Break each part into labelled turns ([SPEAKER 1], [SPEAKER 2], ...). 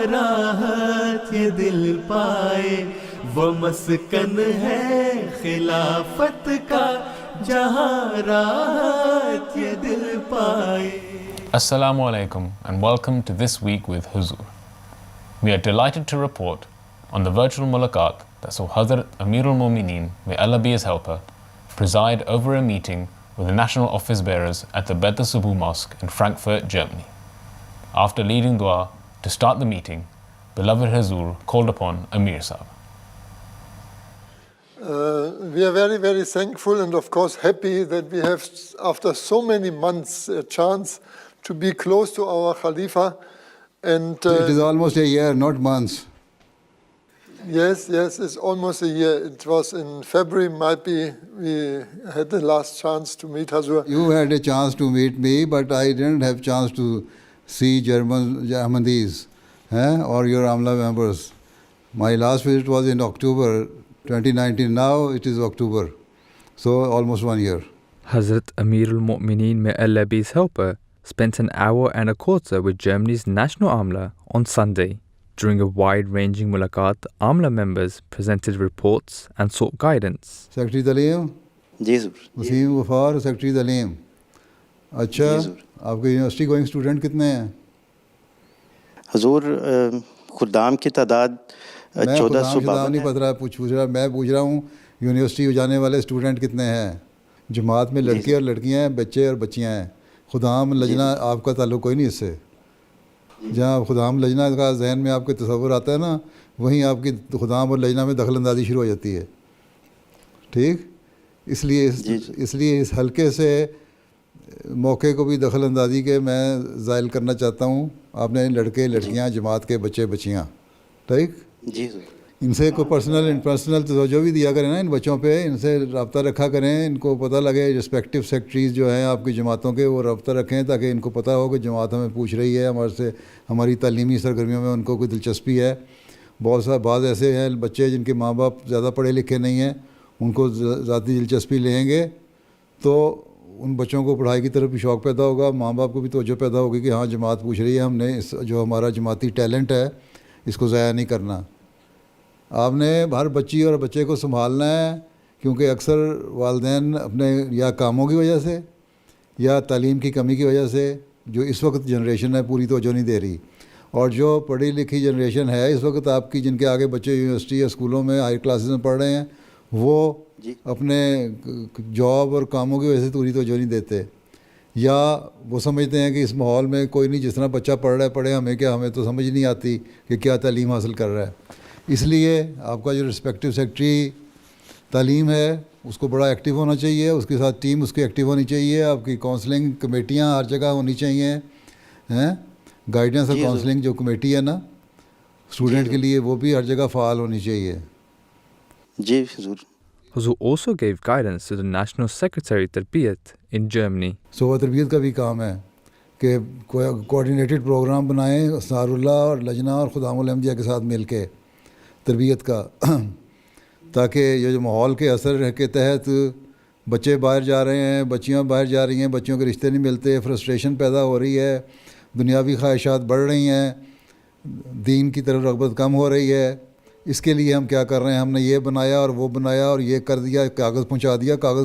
[SPEAKER 1] راحت یہ دل پائے، وہ مسکن ہے خلافت کا جہاں راحت یہ دل پائے.
[SPEAKER 2] Assalamu alaikum and welcome to This Week with Huzur. We are delighted to report on the virtual mulaqat that saw Hazrat Amirul Mu'mineen, may Allah be his helper, preside over a meeting with the national office bearers at the Beit Subuh Mosque in Frankfurt, Germany. After leading dua to start the meeting, beloved Huzur called upon Amir Sahib.
[SPEAKER 3] We are very, very thankful and of course happy that we have, after so many months, a chance to be close to our Khalifa. And
[SPEAKER 4] it is almost a year, not months.
[SPEAKER 3] Yes, it's almost a year. It was in February, might be, we had the last chance to meet Hazur.
[SPEAKER 4] You had a chance to meet me, but I didn't have chance to see Ahmadis or your Amla members. My last visit was in October 2019. Now it is October, so almost 1 year.
[SPEAKER 5] Hazrat Amirul Mu'mineen, may Allah be his helper, spent an hour and a quarter with Germany's national Amla on Sunday. During a wide-ranging mulaqat, Amla members presented reports and sought guidance.
[SPEAKER 4] Secretary Talim?
[SPEAKER 6] G sir.
[SPEAKER 4] Wasim Ghaffar, Secretary Talim. اچھا, آپ کے university going student کتنے ہیں؟
[SPEAKER 6] حضور خدام کی تعداد 1400
[SPEAKER 4] نہیں پتہ رہا, پوچھ رہا, میں پوچھ رہا ہوں یونیورسٹی جانے والے اسٹوڈنٹ کتنے ہیں؟ جماعت میں لڑکے اور لڑکیاں ہیں, بچے اور بچیاں ہیں. خدام لجنہ آپ کا تعلق کوئی نہیں اس سے. جہاں خدام لجنہ کا ذہن میں آپ کے تصور آتا ہے نا, وہیں آپ کی خدام اور لجنہ میں دخل اندازی شروع ہو جاتی ہے. ٹھیک, اس لیے اس حلقے سے موقع کو بھی دخل اندازی کے میں زائل کرنا چاہتا ہوں. آپ نے لڑکے لڑکیاں جماعت کے بچے بچیاں, ٹھیک,
[SPEAKER 6] جی سر,
[SPEAKER 4] ان سے کوئی پرسنل توجہ بھی دیا کریں نا ان بچوں پہ, ان سے رابطہ رکھا کریں, ان کو پتہ لگے. رسپیکٹیو سیکٹریز جو ہیں آپ کی جماعتوں کے, وہ رابطہ رکھیں تاکہ ان کو پتہ ہو کہ جماعت ہمیں پوچھ رہی ہے, ہمارے سے ہماری تعلیمی سرگرمیوں میں ان کو کوئی دلچسپی ہے. بعض ایسے ہیں بچے جن کے ماں باپ زیادہ پڑھے لکھے نہیں ہیں, ان کو ذاتی دلچسپی لیں گے تو ان بچوں کو پڑھائی کی طرف بھی شوق پیدا ہوگا, ماں باپ کو بھی توجہ پیدا ہوگی کہ ہاں جماعت پوچھ رہی ہے, ہم نے جو ہمارا جماعتی ٹیلنٹ ہے اس کو ضائع نہیں کرنا. آپ نے ہر بچی اور بچے کو سنبھالنا ہے, کیونکہ اکثر والدین اپنے یا کاموں کی وجہ سے یا تعلیم کی کمی کی وجہ سے, جو اس وقت جنریشن ہے پوری توجہ نہیں دے رہی, اور جو پڑھی لکھی جنریشن ہے اس وقت آپ کی, جن کے آگے بچے یونیورسٹی یا اسکولوں میں ہائر کلاسز میں پڑھ رہے ہیں, وہ اپنے جاب اور کاموں کی وجہ سے پوری توجہ نہیں دیتے, یا وہ سمجھتے ہیں کہ اس ماحول میں کوئی نہیں, جس طرح بچہ پڑھ رہا ہے پڑھے, ہمیں کیا, ہمیں تو سمجھ نہیں آتی کہ کیا تعلیم حاصل کر رہا ہے. اس لیے آپ کا جو رسپیکٹیو سیکٹری تعلیم ہے اس کو بڑا ایکٹیو ہونا چاہیے, اس کے ساتھ ٹیم اس کی ایکٹیو ہونی چاہیے, آپ کی کاؤنسلنگ کمیٹیاں ہر جگہ ہونی چاہیے, گائیڈنس اور کاؤنسلنگ جو کمیٹی ہے نا اسٹوڈنٹ کے لیے, وہ بھی ہر جگہ فعال ہونی چاہیے.
[SPEAKER 6] جی حضور.
[SPEAKER 5] Hazur also gave guidance to the National Secretary Tarbiyat in Germany.
[SPEAKER 4] صوبہ تربیت کا بھی کام ہے کہ کوآرڈینیٹڈ پروگرام بنائیں اسرار اللہ اور لجنہ اور خدام الحمدیہ کے ساتھ مل کے تربیت کا, تاکہ یہ جو ماحول کے اثر کے تحت بچے باہر جا رہے ہیں, بچیاں باہر جا رہی ہیں, بچیوں کے رشتے نہیں ملتے, فرسٹریشن پیدا ہو رہی ہے, دنیاوی خواہشات بڑھ رہی ہیں, دین کی طرف رغبت کم ہو رہی ہے. اس کے لیے ہم کیا کر رہے ہیں, ہم نے یہ بنایا اور وہ بنایا اور یہ کر دیا, کاغذ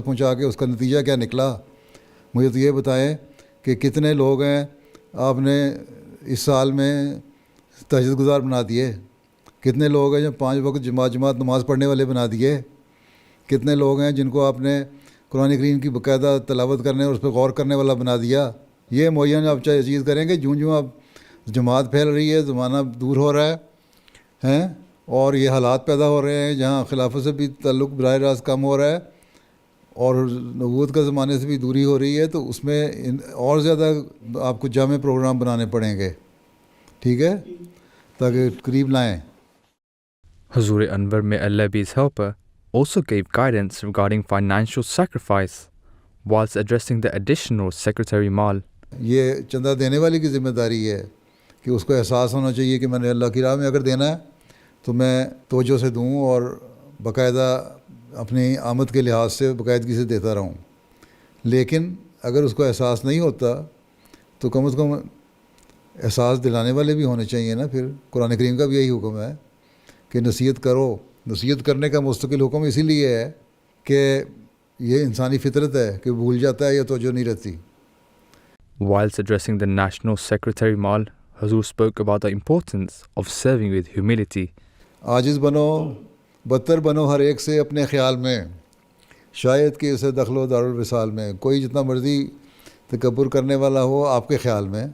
[SPEAKER 4] پہنچا کے اس کا نتیجہ کیا نکلا. مجھے تو یہ بتائیں کہ کتنے لوگ ہیں آپ نے اس سال میں تہجد گزار بنا دیے, کتنے لوگ ہیں جو 5 وقت جماعت نماز پڑھنے والے بنا دیے, کتنے لوگ ہیں جن کو آپ نے قرآن کریم کی باقاعدہ تلاوت کرنے اور اس پہ غور کرنے والا بنا دیا. یہ معین آپ چاہے چیز کریں کہ جوں اب جماعت پھیل رہی ہے, زمانہ دور ہو رہا ہے اور یہ حالات پیدا ہو رہے ہیں جہاں خلافت سے بھی تعلق براہ راست کم ہو رہا ہے اور نبوت کا زمانے سے بھی دوری ہو رہی ہے, تو اس میں اور زیادہ آپ کو جامع پروگرام بنانے پڑیں گے, ٹھیک ہے, تاکہ قریب لائیں.
[SPEAKER 5] Hazur Anwar, may Allah be his helper, also gave guidance regarding financial sacrifice whilst addressing the additional Secretary Mal.
[SPEAKER 4] یہ چندہ دینے والی کی ذمہ داری ہے کہ اس کو احساس ہونا چاہیے کہ میں نے اللہ کی راہ میں اگر دینا ہے تو میں توجہ سے دوں اور باقاعدہ اپنی آمد کے لحاظ سے باقاعدگی سے دیتا رہوں. لیکن اگر اس کو احساس نہیں ہوتا تو کم از کم احساس دلانے والے بھی ہونے چاہیے نا. پھر قرآن کریم کا بھی یہی حکم ہے کہ نصیحت کرو. نصیحت کرنے کا مستقل حکم اسی لیے ہے کہ یہ انسانی فطرت ہے کہ بھول جاتا ہے یا توجہ نہیں رہتی.
[SPEAKER 5] Whilst addressing the National Secretary Mal, Hazur spoke about the importance of serving with humility.
[SPEAKER 4] عاجز بنو, بدتر بنو ہر ایک سے اپنے خیال میں, شاید کہ اسے دخل و دارالوصال میں. کوئی جتنا مرضی تکبر کرنے والا ہو آپ کے خیال میں,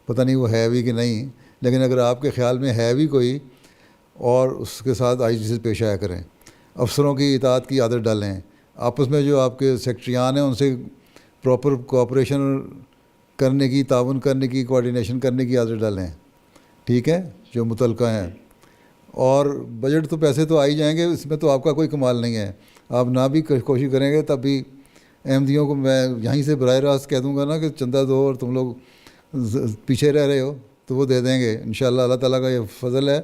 [SPEAKER 4] پتہ نہیں وہ ہے بھی کہ نہیں, لیکن اگر آپ کے خیال میں ہے بھی کوئی, اور اس کے ساتھ عاجزی سے پیش آیا کریں. افسروں کی اطاعت کی عادت ڈالیں. آپس میں جو آپ کے سیکٹریان ہیں ان سے پراپر کوآپریشن کرنے کی, تعاون کرنے کی, کوآرڈینیشن کرنے کی عادت ڈالیں. ٹھیک ہے, جو متعلقہ ہیں. اور بجٹ تو پیسے تو آ ہی جائیں گے, اس میں تو آپ کا کوئی کمال نہیں ہے. آپ نہ بھی کوشش کریں گے تب بھی احمدیوں کو میں یہیں سے براہ راست کہہ دوں گا نا کہ چندہ دو, اور تم لوگ پیچھے رہ رہے ہو تو وہ دے دیں گے انشاءاللہ. اللہ تعالیٰ کا یہ فضل ہے.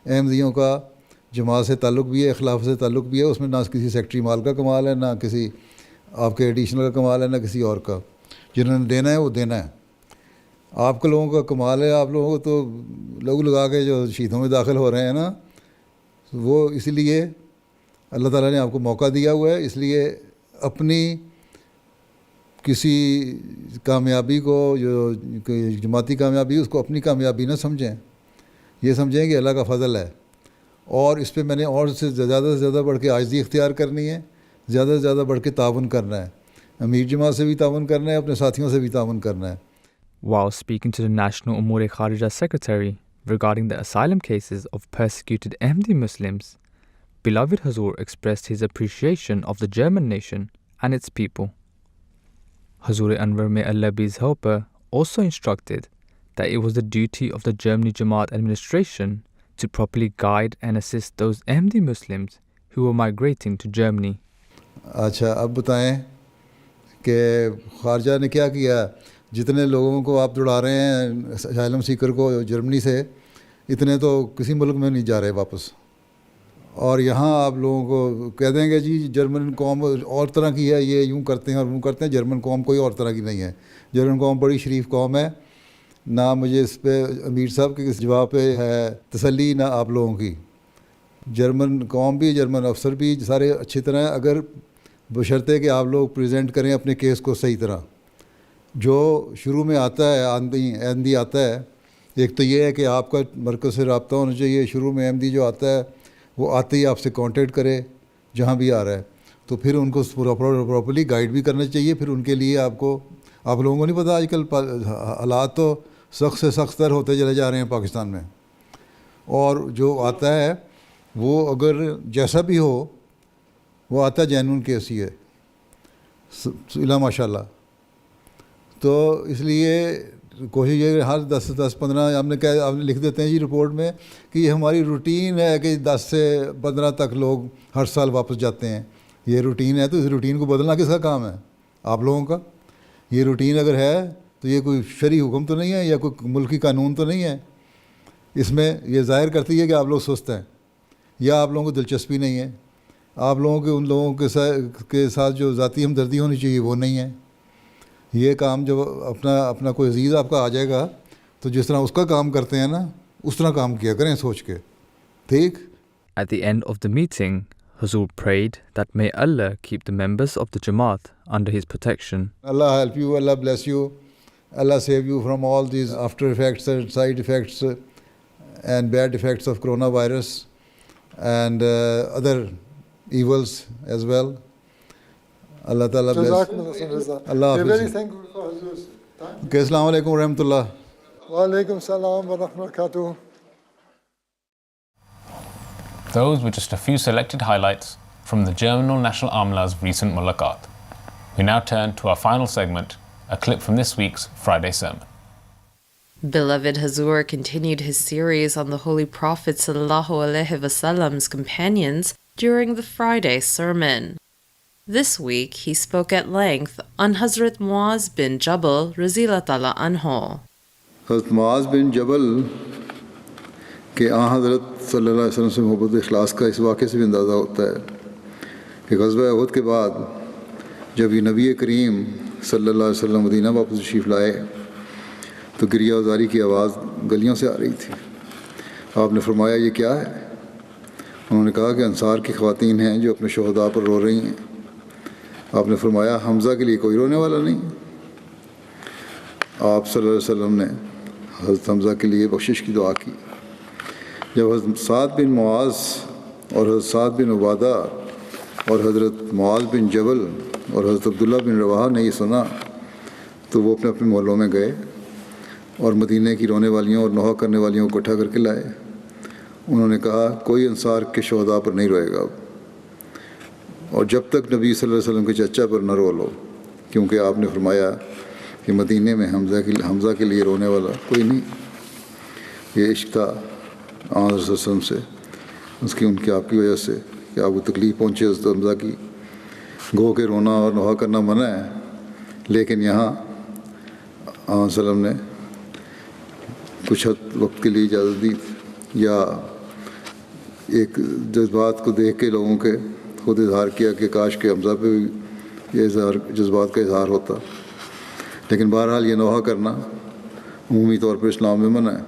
[SPEAKER 4] احمدیوں کا جماعت سے تعلق بھی ہے, اخلاف سے تعلق بھی ہے. اس میں نہ کسی سیکٹری مال کا کمال ہے, نہ کسی آپ کے ایڈیشنل کا کمال ہے, نہ کسی اور کا. جنہوں نے دینا ہے وہ دینا ہے. آپ کے لوگوں کا کمال ہے, آپ لوگوں کو تو لگو لگا کے جو شہیدوں میں داخل ہو رہے ہیں نا, وہ اس لیے اللہ تعالیٰ نے آپ کو موقع دیا ہوا ہے. اس لیے اپنی کسی کامیابی کو, جو جماعتی کامیابی, اس کو اپنی کامیابی نہ سمجھیں. یہ سمجھیں کہ اللہ کا فضل ہے, اور اس پہ میں نے اور سے زیادہ بڑھ کے عاجزی اختیار کرنی ہے, زیادہ سے زیادہ بڑھ کے تعاون کرنا ہے. امیر جماعت سے بھی تعاون کرنا ہے, اپنے ساتھیوں سے بھی تعاون کرنا ہے.
[SPEAKER 5] While speaking to the National Umur-e Kharija Secretary regarding the asylum cases of persecuted Ahmadi Muslims, beloved Hazur expressed his appreciation of the German nation and its people. Hazur Anwar, may Allah be his helper, also instructed that it was the duty of the Germany Jamaat administration to properly guide and assist those Ahmadi Muslims who were migrating to Germany.
[SPEAKER 4] اچھا, اب بتائیں کہ خارجہ نے کیا کیا. جتنے لوگوں کو آپ دوڑا رہے ہیں اسائلم سیکر کو جرمنی سے, اتنے تو کسی ملک میں نہیں جا رہے واپس. اور یہاں آپ لوگوں کو کہہ دیں گے جی جرمن قوم اور طرح کی ہے, یہ یوں کرتے ہیں اور وہ کرتے ہیں. جرمن قوم کوئی اور طرح کی نہیں ہے. جرمن قوم بڑی شریف قوم ہے. نہ مجھے اس پہ امیر صاحب کے اس جواب پہ ہے تسلی, نہ آپ لوگوں کی. جرمن قوم بھی, جرمن افسر بھی سارے اچھی طرح ہیں, اگر بشرطے کہ آپ لوگ پریزنٹ کریں اپنے کیس کو صحیح طرح. جو شروع میں آتا ہے احمدی آتا ہے, ایک تو یہ ہے کہ آپ کا مرکز سے رابطہ ہونا چاہیے. شروع میں احمدی جو آتا ہے وہ آتے ہی آپ سے کانٹیکٹ کرے جہاں بھی آ رہا ہے, تو پھر ان کو پراپرلی گائیڈ بھی کرنا چاہیے. پھر ان کے لیے آپ لوگوں کو نہیں پتہ, آج کل حالات تو سخت سے سخت تر ہوتے چلے جا رہے ہیں پاکستان میں. اور جو آتا ہے وہ اگر جیسا بھی ہو وہ آتا جینون کیس ہی ہے, الا ماشاء اللہ. تو اس لیے کوشش یہ کہ ہر 10-15 آپ نے لکھ دیتے ہیں جی رپورٹ میں کہ یہ ہماری روٹین ہے کہ 10 سے 15 تک لوگ ہر سال واپس جاتے ہیں. یہ روٹین ہے تو اس روٹین کو بدلنا کس کا کام ہے؟ آپ لوگوں کا. یہ روٹین اگر ہے تو یہ کوئی شرعی حکم تو نہیں ہے یا کوئی ملکی قانون تو نہیں ہے. اس میں یہ ظاہر کرتی ہے کہ آپ لوگ سست ہیں یا آپ لوگوں کو دلچسپی نہیں ہے. آپ لوگوں کے ان لوگوں کے ساتھ جو ذاتی ہمدردی ہونی چاہیے وہ نہیں ہے. یہ کام جب اپنا کوئی عزیز آپ کا آ جائے گا تو جس طرح اس کا کام کرتے ہیں نا, اس طرح کام کیا کریں سوچ کے. ٹھیک.
[SPEAKER 5] At the end of the meeting, Hazur prayed that may Allah keep the members of the Jamaat under his protection.
[SPEAKER 4] Allah help you, Allah bless you, Allah save you from all these after effects and side effects and bad effects of coronavirus and other evils as well. اللہ تعالیٰ اللہ حافظ. السلام علیکم ورحمۃ اللہ.
[SPEAKER 3] وعلیکم السلام ورحمۃ اللہ وبرکاتہ.
[SPEAKER 2] Those were just a few selected highlights from the Germinal National Amla's recent mulaqat. We now turn to our final segment, a clip from this week's Friday sermon.
[SPEAKER 7] Beloved Hazur continued his series on the Holy Prophet ﷺ's companions during the Friday sermon. This week, he spoke at length on Hazrat Muaz bin Jabal Radhiyallahu anhu.
[SPEAKER 4] Hazrat Muaz bin Jabal کہ آن حضرت صلی اللہ علیہ وسلم سے محبت اخلاص کا اس واقعے سے بھی اندازہ ہوتا ہے کہ غزوہ احد کے بعد جب یہ نبی کریم صلی اللہ علیہ وسلم مدینہ واپس تشریف لائے تو گریہ ازاری کی آواز گلیوں سے آ رہی تھی. آپ نے فرمایا یہ کیا ہے؟ انہوں نے کہا کہ انصار کی خواتین ہیں جو اپنے شہداء پر رو رہی ہیں. آپ نے فرمایا حمزہ کے لیے کوئی رونے والا نہیں؟ آپ صلی اللہ علیہ وسلم نے حضرت حمزہ کے لیے بخشش کی دعا کی. جب حضرت سعد بن معاذ اور حضرت سعد بن عبادہ اور حضرت معاذ بن جبل اور حضرت عبداللہ بن رواحہ نے یہ سنا تو وہ اپنے اپنے محلوں میں گئے اور مدینہ کی رونے والیوں اور نوحہ کرنے والیوں کو اکٹھا کر کے لائے. انہوں نے کہا کوئی انصار کے شہداء پر نہیں روئے گا اور جب تک نبی صلی اللہ علیہ وسلم کے چچا پر نہ رو لو، کیونکہ آپ نے فرمایا کہ مدینہ میں حمزہ کے لیے رونے والا کوئی نہیں. یہ عشق تھا آن رسول وسلم سے، اس کی آپ کی وجہ سے کہ آپ کو تکلیف پہنچے حضرت حمزہ کی. گو کے رونا اور نوحہ کرنا منع ہے، لیکن یہاں آن وسلم نے کچھ وقت کے لیے اجازت دی یا ایک جذبات کو دیکھ کے لوگوں کے خود اظہار کیا کہ کاش کہ حمزہ پہ بھی یہ جذبات کا اظہار ہوتا. لیکن بہرحال یہ نوحہ کرنا عمومی طور پر اسلام میں منع ہے.